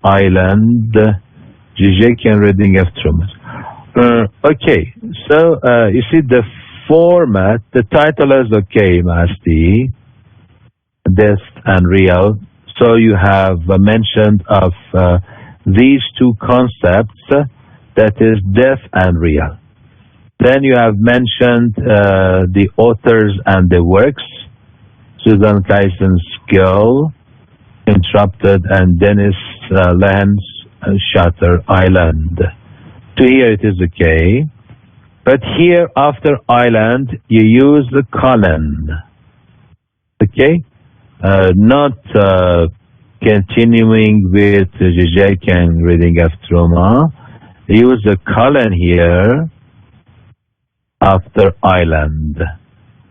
Island, Zizek and reading of Truman. Okay, so you see the format, the title is okay, Masti, Death and Real. So you have mentioned of these two concepts, that is death and real. Then you have mentioned the authors and the works, Susan Kyson's Skill, Interrupted, and Dennis Lahan's Shutter Island. To here it is okay. But here after Island, you use the colon. Okay? Not continuing with Zizek and reading of Truma. Use the colon here after Island.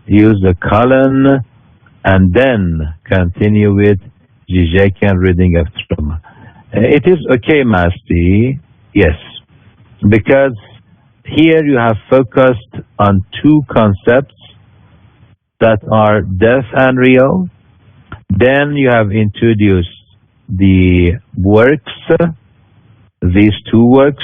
Use the colon and then continue with Zizek and reading of Truma. It is okay, Masti, yes, because here you have focused on two concepts that are death and real. Then you have introduced the works, these two works,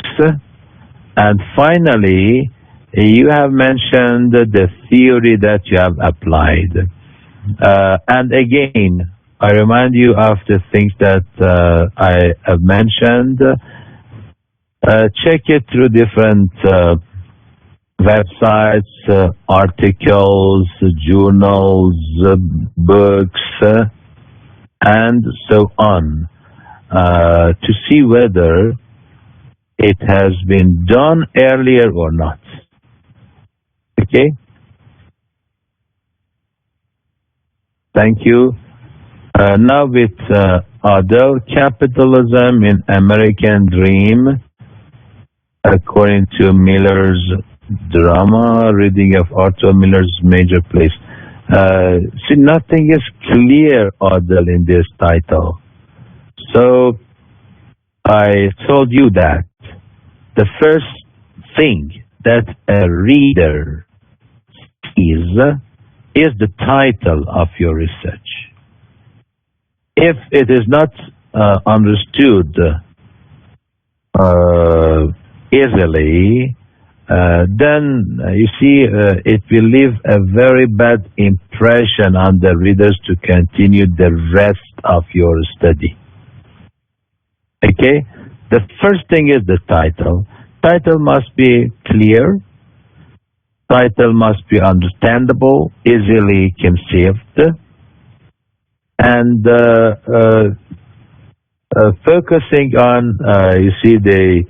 and finally you have mentioned the theory that you have applied. And again, I remind you of the things that I have mentioned. Check it through different websites, articles, journals, books, and so on, to see whether it has been done earlier or not. Okay? Thank you. Now with Adele, Capitalism in American Dream, according to Miller's drama, reading of Arthur Miller's major plays. See, nothing is clear, Adele, in this title. So I told you that the first thing that a reader sees is the title of your research. If it is not understood easily, then you see it will leave a very bad impression on the readers to continue the rest of your study. Okay? The first thing is the title. Title must be clear. Title must be understandable, easily conceived, and focusing on, you see, the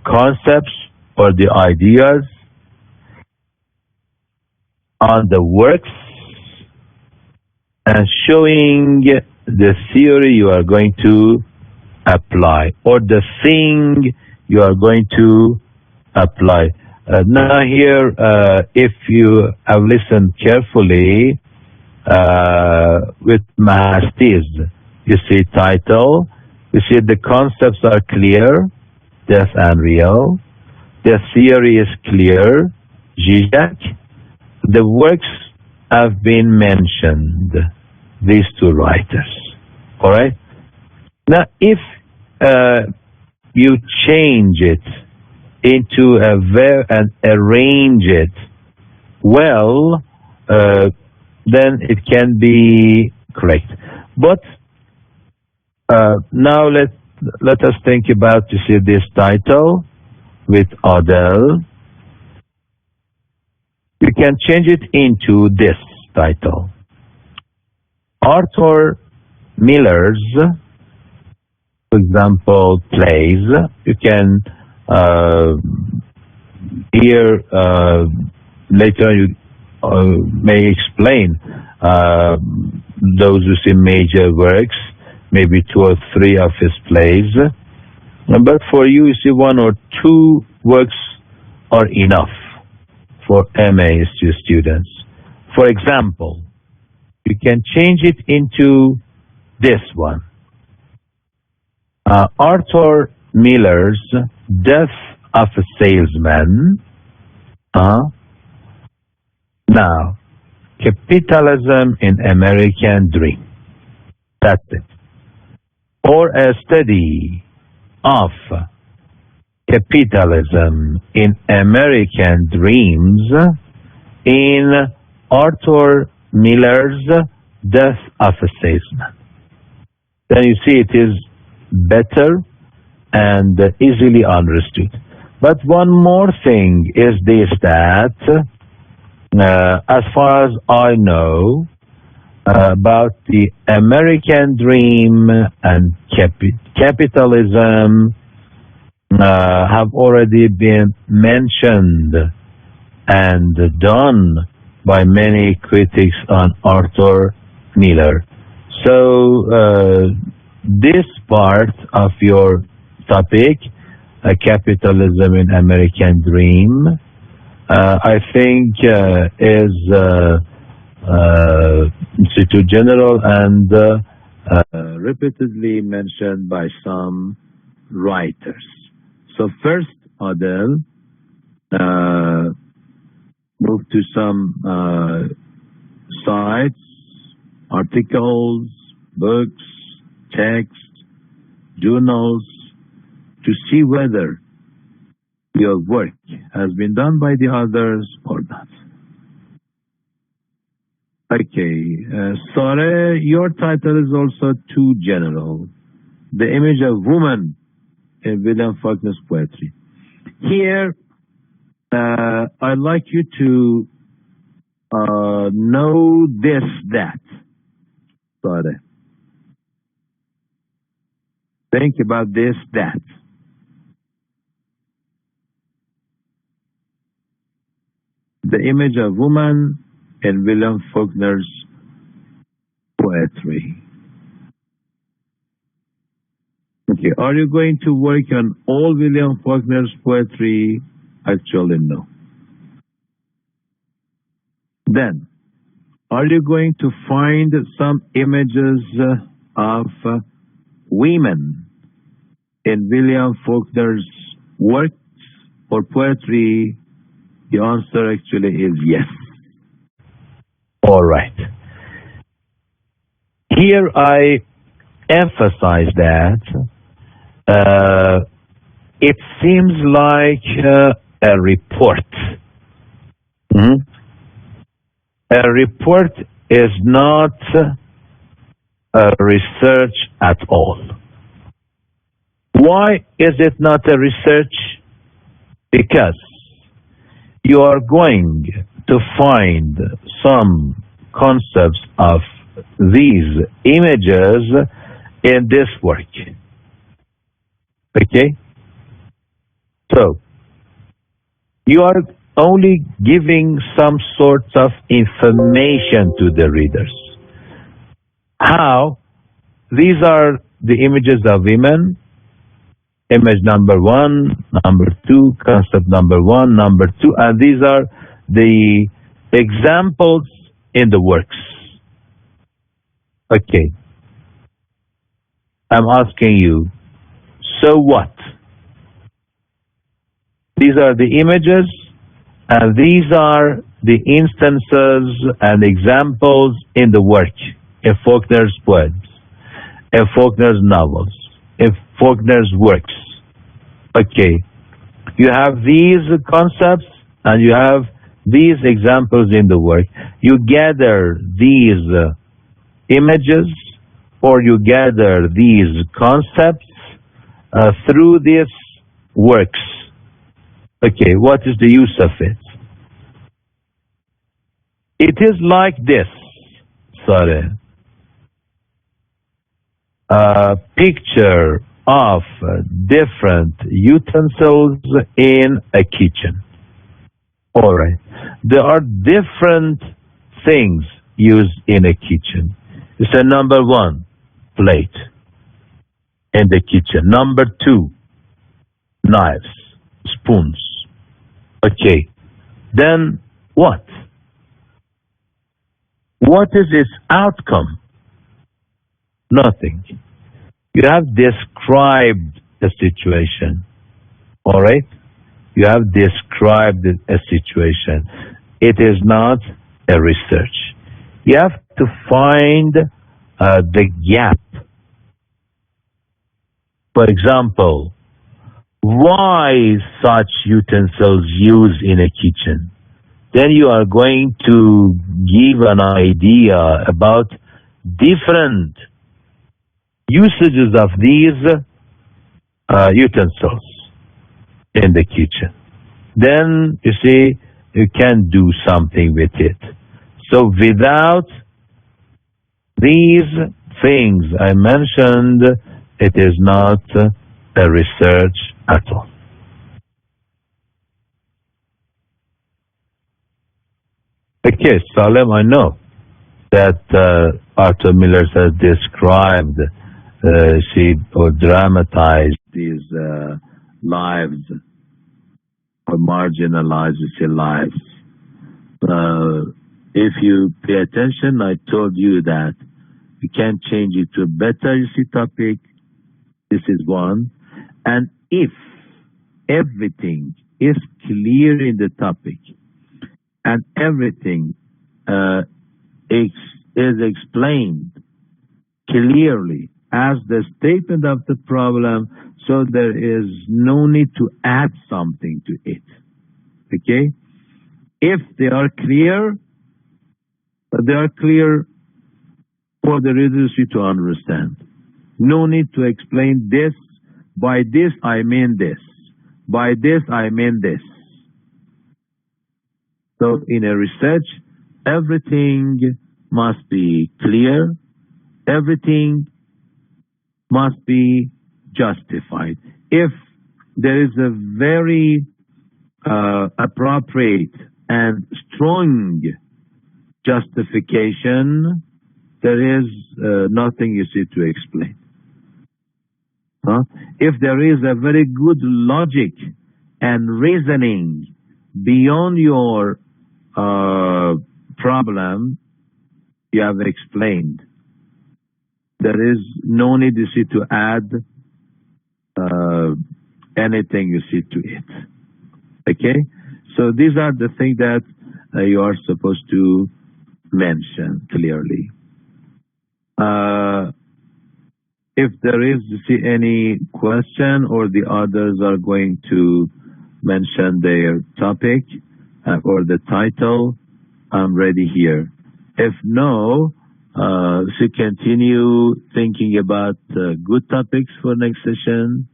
concepts or the ideas, on the works, and showing the theory you are going to apply, or the thing you are going to apply. Now here, if you have listened carefully with Mahastiz, you see title, you see the concepts are clear, death and real. The theory is clear, Zizek. The works have been mentioned, these two writers. All right? Now, if you change it into and arrange it well, then it can be correct. But now let us think about, you see, this title with Adele. You can change it into this title: Arthur Miller's, for example, plays. You can here later you may explain those who see major works, maybe 2 or 3 of his plays. But for you, you see, 1 or 2 works are enough for MA students. For example, you can change it into this one: Arthur Miller's Death of a Salesman. Now, Capitalism in American Dream. That's it. or a study of capitalism in American Dreams in Arthur Miller's Death of a Salesman. Then you see it is better and easily understood. But one more thing is this, that as far as I know about the American dream and capitalism have already been mentioned and done by many critics on Arthur Miller. So this part of your topic, capitalism in American dream, I think is too general and repeatedly mentioned by some writers. So first, Adel, move to some sites, articles, books, texts, journals, to see whether your work has been done by the others or not. Okay, Sare, your title is also too general. The image of woman in William Faulkner's poetry. Here, I'd like you to know this, that. Sare. Think about this, that. The image of woman in William Faulkner's poetry. Okay, are you going to work on all William Faulkner's poetry? Actually, no. Then, are you going to find some images of women in William Faulkner's works or poetry? The answer actually is yes. All right. Here I emphasize that it seems like a report. A report is not a research at all. Why is it not a research? Because you are going to find some concepts of these images in this work. Okay? So, you are only giving some sort of information to the readers. How? These are the images of women. Image number 1, number 2, concept number 1, number 2, and these are the examples in the works. Okay. I'm asking you, so what? These are the images, and these are the instances and examples in the work, in Faulkner's poems, in Faulkner's novels, in Faulkner's works. Okay. You have these concepts and you have these examples in the work. You gather these images or you gather these concepts through these works. Okay, what is the use of it? It is like this, sorry. A picture of different utensils in a kitchen. All right. There are different things used in a kitchen. You say number 1, plate in the kitchen. Number 2, knives, spoons. Okay. Then what? What is its outcome? Nothing. You have described a situation. All right? You have described a situation. It is not a research. You have to find the gap For example, why such utensils used in a kitchen? Then you are going to give an idea about different usages of these utensils in the kitchen. Then you see you can do something with it. So without these things I mentioned, it is not a research at all. Okay, Salem, I know that Arthur Miller has described, or dramatized these lives or marginalized lives. If you pay attention, I told you that you can change it to a better topic. This is one. And if everything is clear in the topic and everything is explained clearly as the statement of the problem, so there is no need to add something to it. Okay? If they are clear for the readers to understand. No need to explain this. By this I mean this. By this I mean this. So in a research, everything must be clear. Everything must be justified. If there is a very appropriate and strong justification, there is nothing you see to explain. If there is a very good logic and reasoning beyond your problem, you have explained. There is no need you see to add anything you see to it. Okay? So these are the things that you are supposed to mention clearly. If there is any question or the others are going to mention their topic or the title, I'm ready here. If no, so continue thinking about good topics for next session,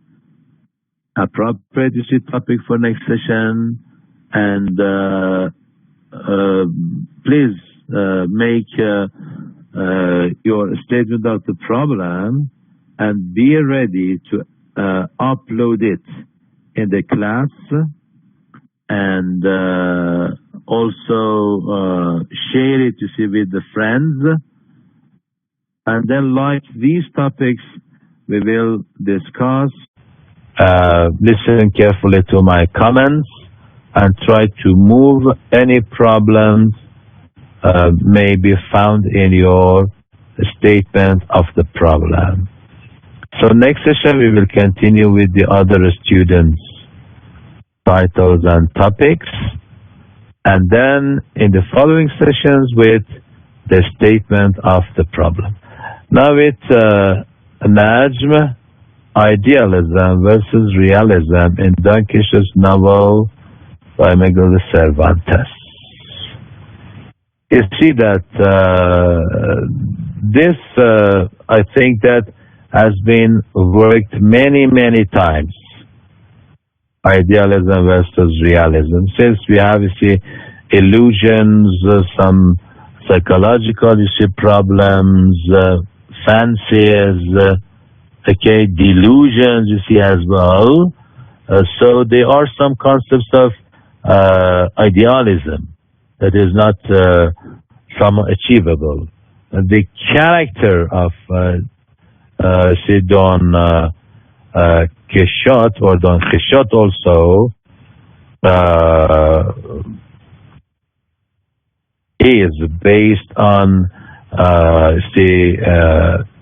appropriate topic for next session, and please make your statement of the problem and be ready to upload it in the class, and also share it with the friends. And then, like these topics, we will discuss. Listen carefully to my comments and try to move any problems may be found in your statement of the problem. So next session we will continue with the other students' titles and topics, and then in the following sessions with the statement of the problem. Now it's Najm, Idealism versus Realism in Don Quixote's novel by Miguel de Cervantes. You see that this, I think that has been worked many, many times. Idealism versus realism. Since we have, illusions, some psychological, problems, fancies, delusions, as well. So there are some concepts of idealism that is not somewhat achievable. The character of Don Quixote or Don Quixote also is based on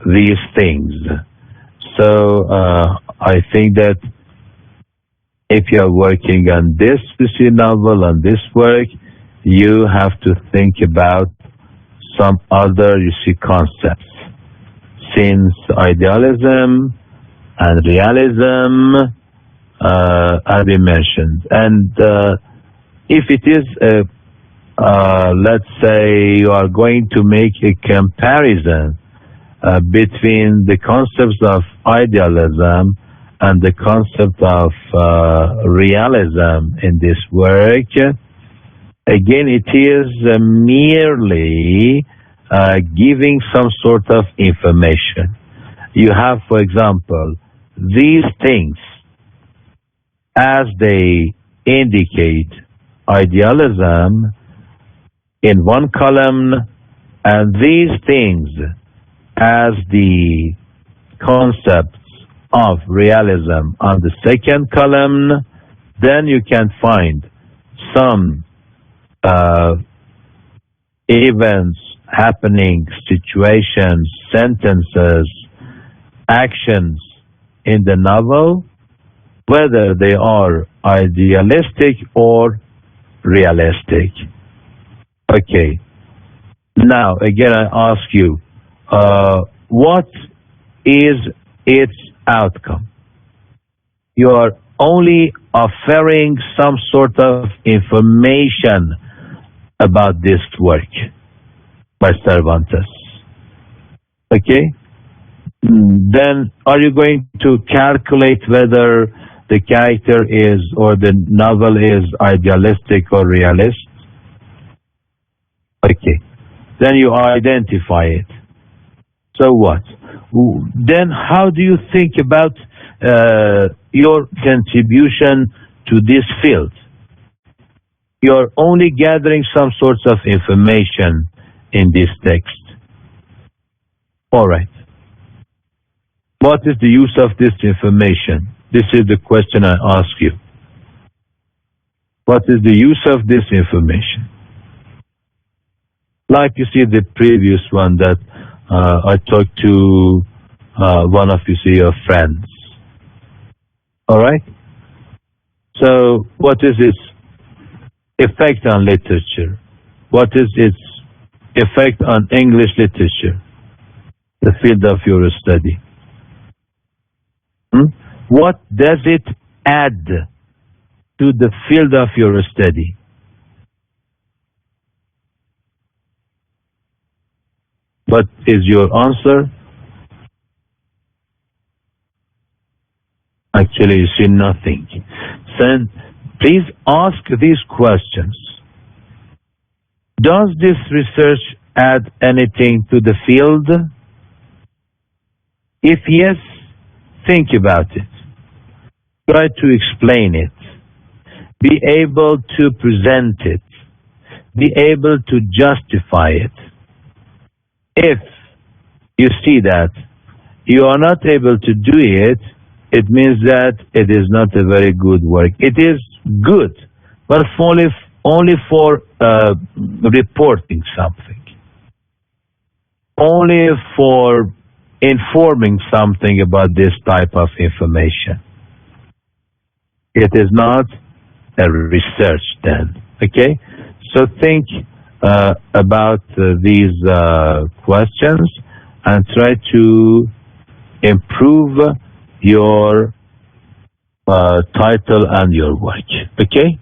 these things. So I think that if you are working on this novel, on this work, you have to think about some other concepts. Since idealism and realism, as we mentioned. And if it is, let's say, you are going to make a comparison between the concepts of idealism and the concept of realism in this work, again, it is merely giving some sort of information. You have, for example, these things as they indicate idealism in one column, and these things as the concepts of realism on the second column. Then you can find some events happening, situations, sentences, actions in the novel, whether they are idealistic or realistic. Okay. Now, again, I ask you, what is its outcome? You are only offering some sort of information about this work by Cervantes. Okay? Then are you going to calculate whether the character is or the novel is idealistic or realist? Okay. Then you identify it. So what? Then how do you think about your contribution to this field? You're only gathering some sorts of information in this text. All right. What is the use of this information? This is the question I ask you. What is the use of this information? Like you see the previous one that I talked to one of your friends. All right? So what is its effect on literature? What is its effect on English literature, the field of your study? What does it add to the field of your study? What is your answer? Actually, you see nothing. So please ask these questions. Does this research add anything to the field? If yes, think about it. Try to explain it. Be able to present it. Be able to justify it. If you see that you are not able to do it, it means that it is not a very good work. It is good, but only for reporting something. Only for informing something about this type of information. It is not a research then. Okay? So think about these questions and try to improve your title and your work. Okay?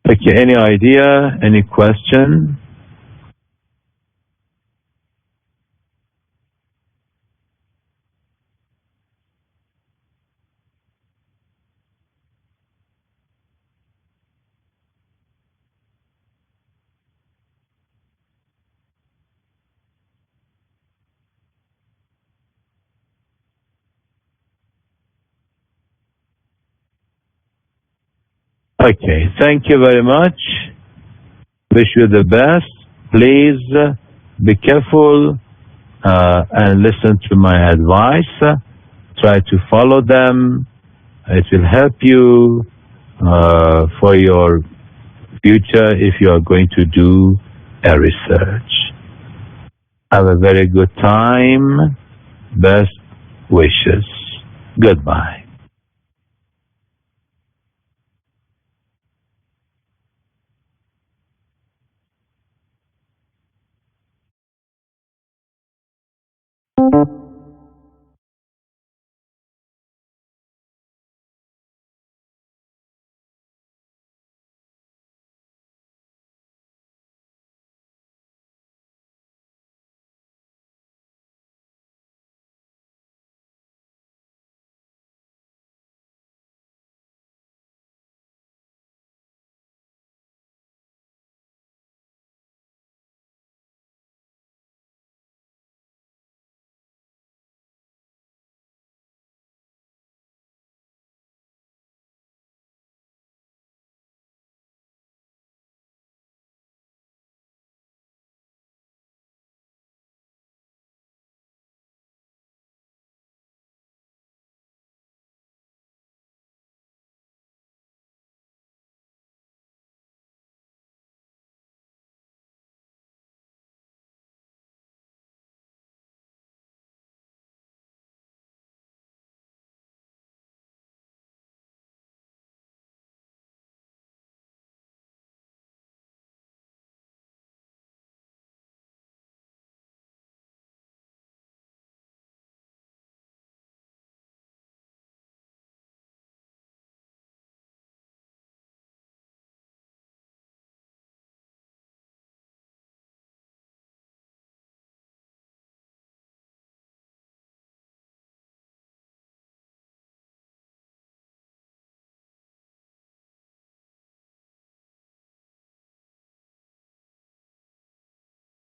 Okay, any idea? Any question? Okay, thank you very much. Wish you the best. Please be careful and listen to my advice. Try to follow them. It will help you for your future if you are going to do a research. Have a very good time. Best wishes. Goodbye.